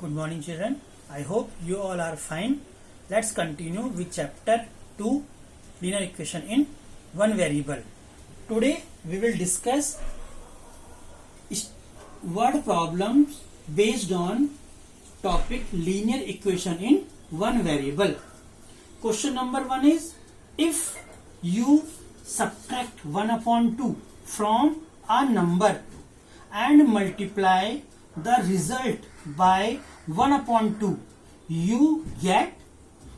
Good morning, children. I hope you all are fine. Let's continue with chapter 2, linear equation in one variable. Today we will discuss word problems based on topic linear equation in one variable. Question number 1 is, if you subtract 1 upon 2 from a number and multiply the result by 1 upon 2, you get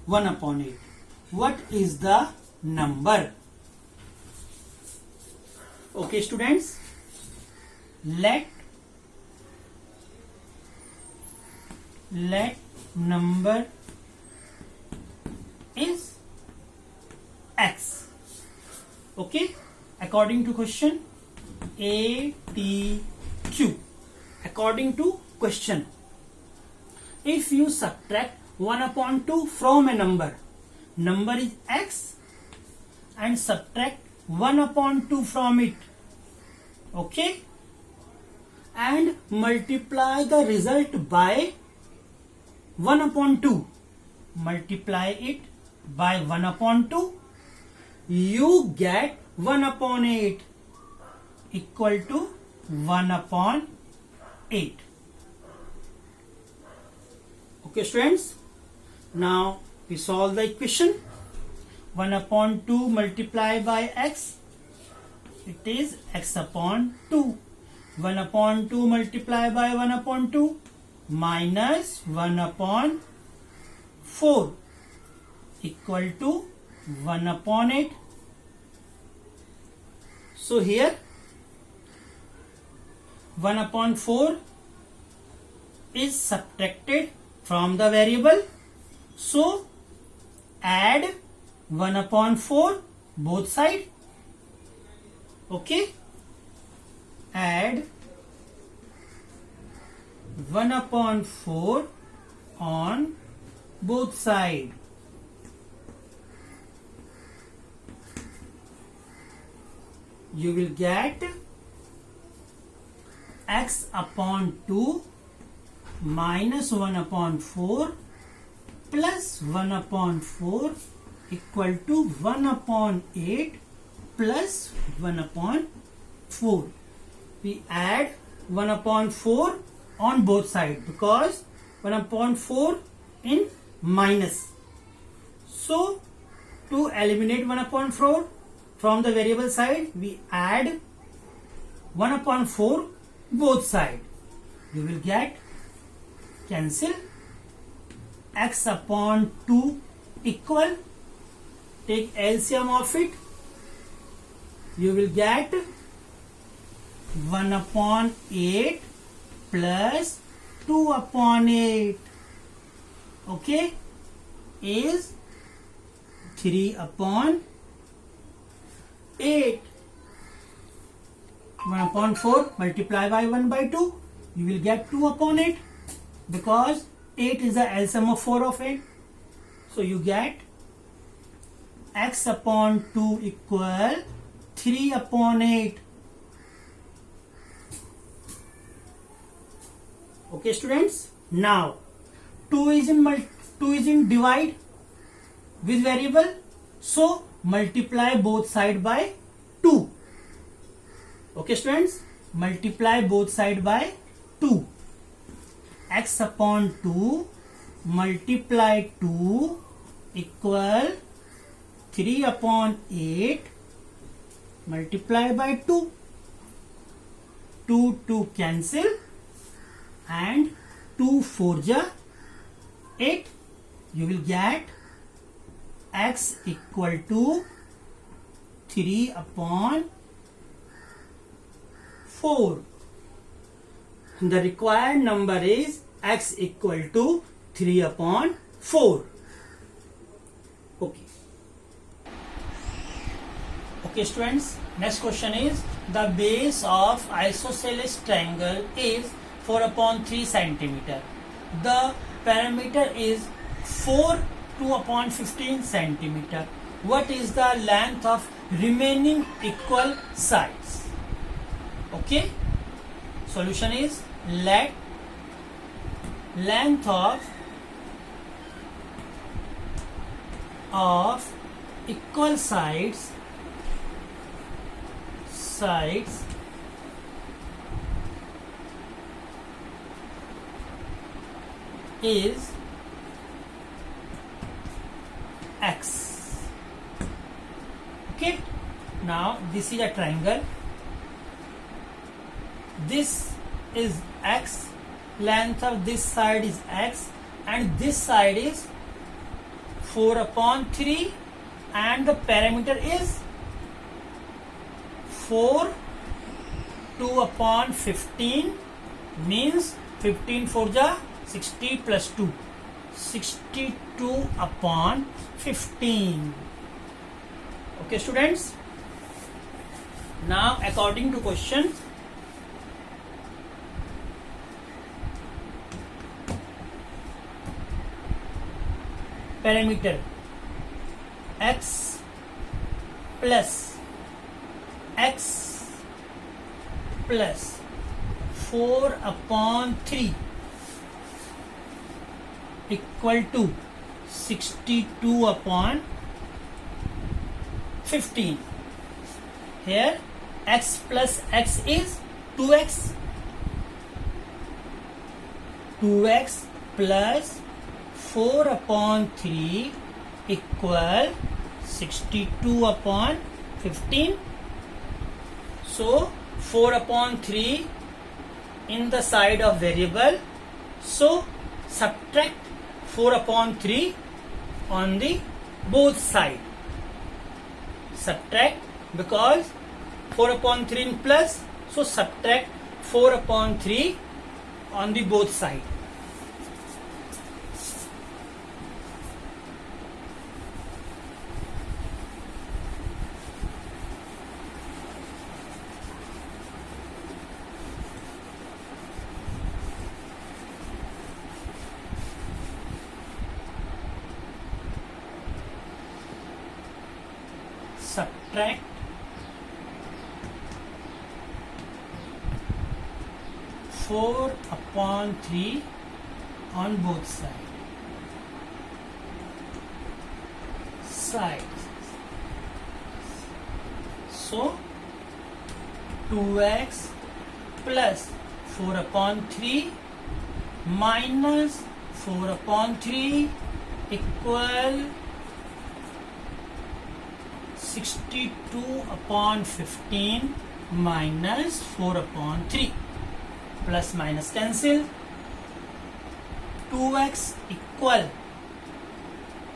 1 upon 8. What is the number? Okay, students, let number is x. Okay, according to question ATQ. According to question, if you subtract 1 upon 2 from a number is x, and subtract 1 upon 2 from it, okay, and multiply the result by 1 upon 2, multiply it by 1 upon 2, you get 1 upon 8 equal to 1 upon 8. Okay, students, now we solve the equation. 1 upon 2 multiplied by x, it is x upon 2. 1 upon 2 multiplied by 1 upon 2 minus 1 upon 4 equal to 1 upon 8. So here 1 upon 4 is subtracted from the variable. So add 1 upon 4 both sides. Okay. Add 1 upon 4 on both sides. You will get x upon 2 minus 1 upon 4 plus 1 upon 4 equal to 1 upon 8 plus 1 upon 4. We add 1 upon 4 on both sides because 1 upon 4 in minus. So to eliminate 1 upon 4 from the variable side, we add 1 upon 4 both sides. You will get cancel x upon 2 equal, take LCM of it, you will get 1 upon 8 plus 2 upon 8, okay, is 3 upon 8. 1 upon 4 multiply by 1 by 2, you will get 2 upon 8 because 8 is the LCM of 4 of 8. So you get x upon 2 equal 3 upon 8. Okay, students, now 2 is in divide with variable, so multiply both side by 2. Okay, students, multiply both side by 2. X upon 2 multiply 2 equal 3 upon 8 multiply by 2. 2 cancel and 2 4 ja 8. You will get x equal to 3 upon 4. The required number is x equal to 3 upon 4. Okay. Okay, students, next question is, the base of isosceles triangle is 4 upon 3 centimeter. The perimeter is 4 2 upon 15 centimeter. What is the length of remaining equal sides? Okay, solution is, let length of equal sides is x. Okay, now this is a triangle, this is x, length of this side is x, and this side is 4/3, and the parameter is 4, 2/15, means 15 4 ja 60 plus 2, 62/15. Okay students, now according to question, parameter x plus 4/3 equal to 62/15. Here x plus x is 2x. 2x plus 4/3 equal 62/15. So 4/3 in the side of variable. So subtract 4/3 on the both side. Subtract, because 4/3 in plus, so subtract 4/3 on the both side. Subtract 4/3 on both sides. So 2x plus 4/3 minus 4/3 equal 62/15 minus 4/3. Plus minus cancel. 2x equal,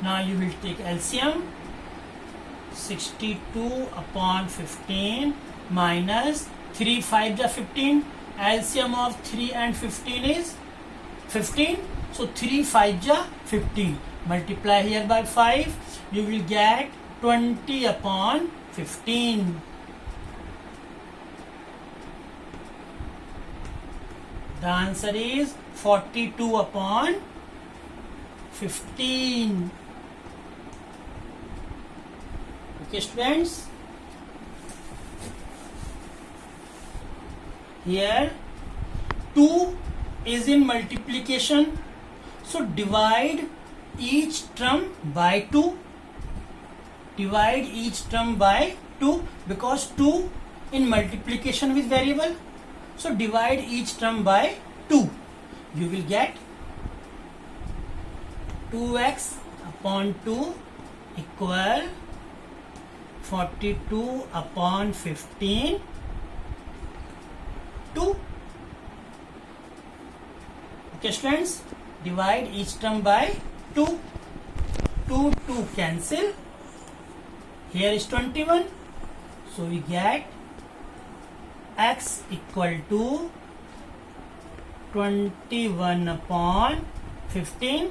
now you will take LCM, 62/15 minus 3 5 ja 15. LCM of 3 and 15 is 15. So 3 5 ja 15. Multiply here by 5. You will get 20/15. The answer is 42/15. Okay students, here 2 is in multiplication, so divide each term by 2. Divide each term by 2, because 2 in multiplication with variable. So divide each term by 2. You will get 2x/2 equal 42/15 2. Okay students, divide each term by 2. 2 cancel. Here is 21. So we get x equal to 21/15.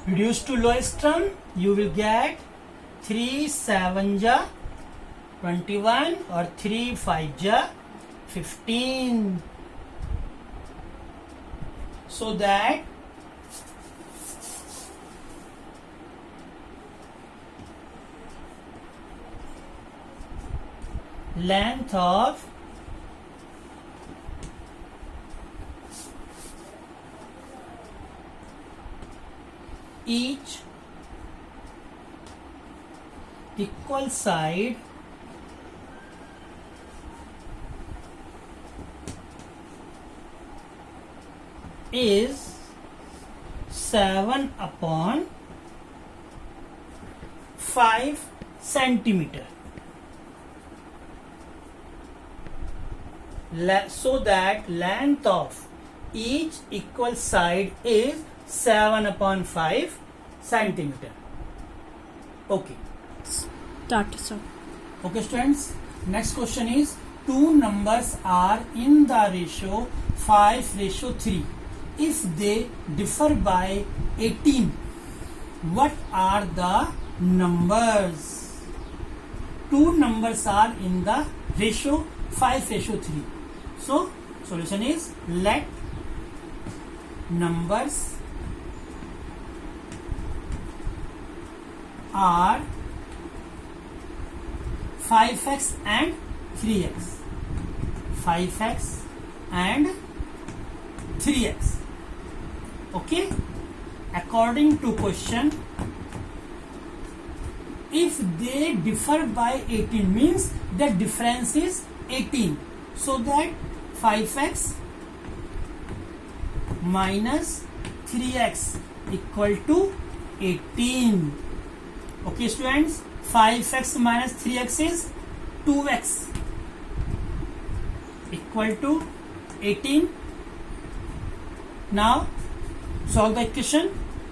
Reduce to lowest term, you will get 3 7 ja 21 or 3 5 ja 15. So that length of each equal side is 7/5 centimeter. So that length of each equal side is 7/5 centimeter. Okay. Start, sir. Okay, students. Next question is, two numbers are in the ratio 5:3. If they differ by 18, what are the numbers? Two numbers are in the ratio 5:3. So, solution is, let numbers are 5x and 3x. 5x and 3x. Okay? According to question, if they differ by 18 means the difference is 18. So that 5x minus 3x equal to 18. Okay, students, 5x minus 3x is 2x equal to 18. Now solve the equation.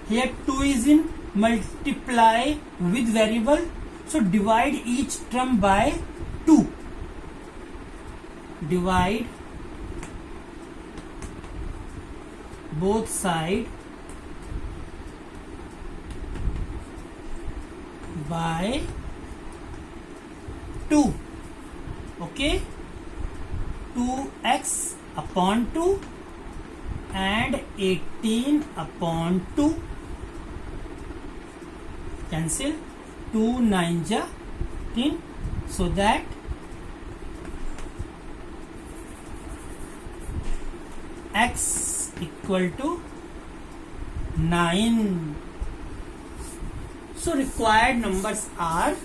Here 2 is in multiply with variable, so divide each term by 2. Divide both sides by 2. Okay, 2x upon 2 and 18 upon 2. Cancel. 2 9 ja 18. So that x equal to 9. So required numbers are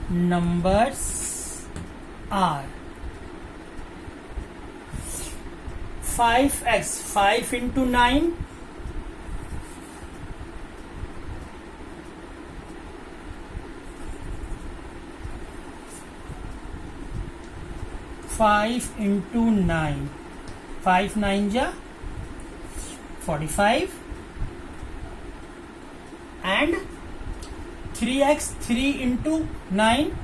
numbers are 5x, 5 into 9, 5 into 9, 5 9 ja 45, and 3x, 3 into 9,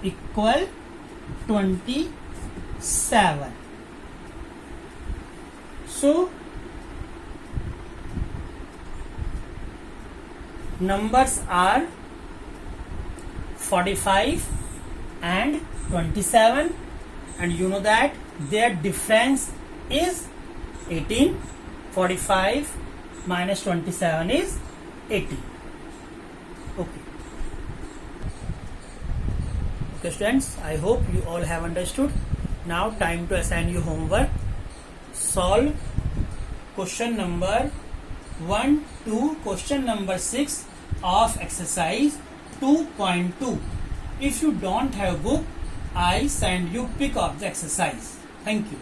equal 27. So numbers are 45 and 27, and you know that their difference is 18. 45 minus 27 is 80. Okay. Okay, students, I hope you all have understood. Now time to assign you homework. Solve question number 1 to question number 6 of exercise 2.2. If you don't have book, I send you pic of the exercise. Thank you.